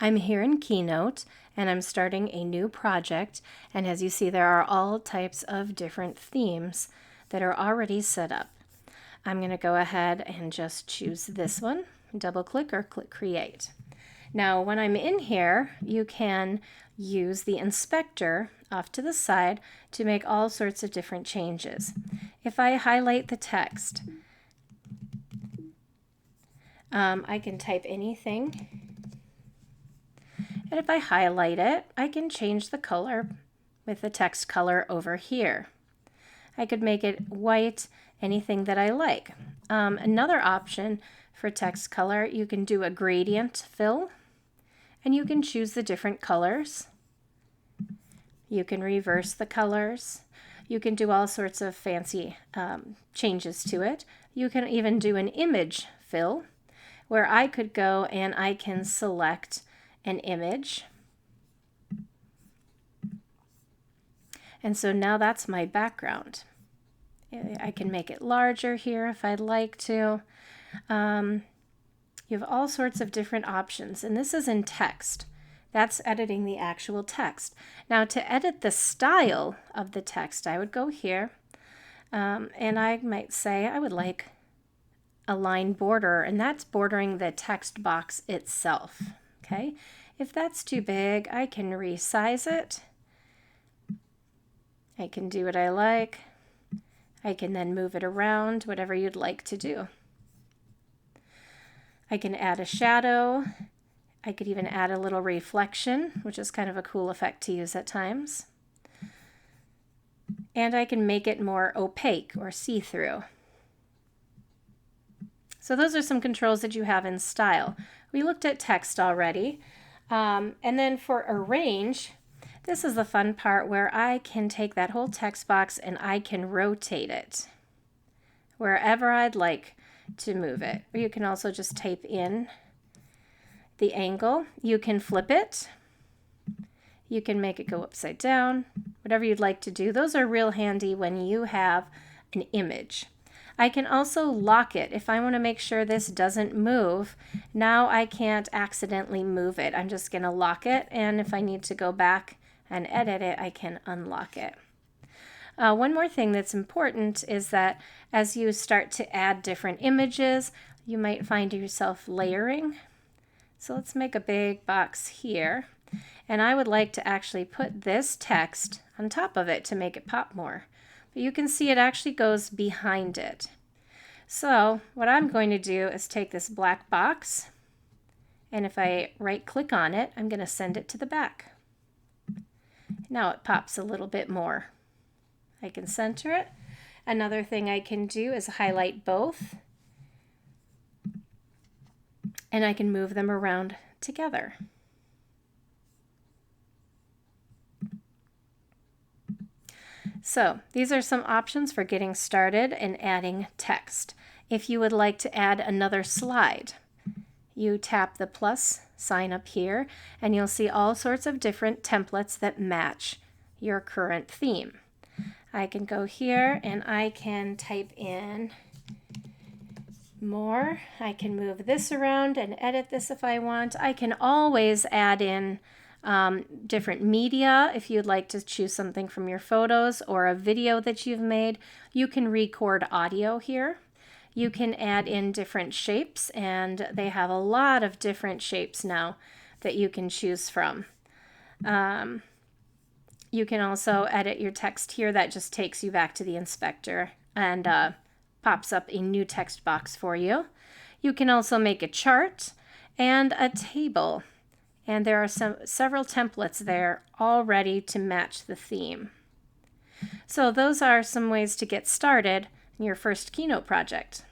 I'm here in Keynote and I'm starting a new project, and as you see there are all types of different themes that are already set up. I'm going to go ahead and just choose this one, double click or click create. Now when I'm in here you can use the inspector off to the side to make all sorts of different changes. If I highlight the text, I can type anything. And if I highlight it, I can change the color with the text color over here. I could make it white, anything that I like. Another option for text color, you can do a gradient fill, and you can choose the different colors. You can reverse the colors. You can do all sorts of fancy changes to it. You can even do an image fill, where I could go and I can select an image. And so now that's my background. I can make it larger here if I'd like to. You have all sorts of different options, and this is in text. That's editing the actual text. Now to edit the style of the text, I would go here and I might say I would like a line border, and that's bordering the text box itself. Okay, if that's too big, I can resize it. I can do what I like. I can then move it around, whatever you'd like to do. I can add a shadow. I could even add a little reflection, which is kind of a cool effect to use at times. And I can make it more opaque or see-through. So those are some controls that you have in style. We looked at text already. And then for arrange, this is the fun part where I can take that whole text box and I can rotate it wherever I'd like to move it. Or you can also just type in the angle. You can flip it. You can make it go upside down, whatever you'd like to do. Those are real handy when you have an image. I can also lock it. If I want to make sure this doesn't move, now I can't accidentally move it. I'm just going to lock it, and if I need to go back and edit it, I can unlock it. One more thing that's important is that as you start to add different images, you might find yourself layering. So let's make a big box here, and I would like to actually put this text on top of it to make it pop more. But you can see it actually goes behind it. So what I'm going to do is take this black box, and if I right click on it, I'm going to send it to the back. Now it pops a little bit more. I can center it. Another thing I can do is highlight both, and I can move them around together. So these are some options for getting started and adding text. If you would like to add another slide, you tap the plus sign up here and you'll see all sorts of different templates that match your current theme. I can go here and I can type in more. I can move this around and edit this if I want. I can always add in different media. If you'd like to choose something from your photos or a video that you've made, you can record audio here. You can add in different shapes, and they have a lot of different shapes now that you can choose from. You can also edit your text here. That just takes you back to the inspector and pops up a new text box for you. You can also make a chart and a table. And there are several templates there all ready to match the theme. So those are some ways to get started in your first Keynote project.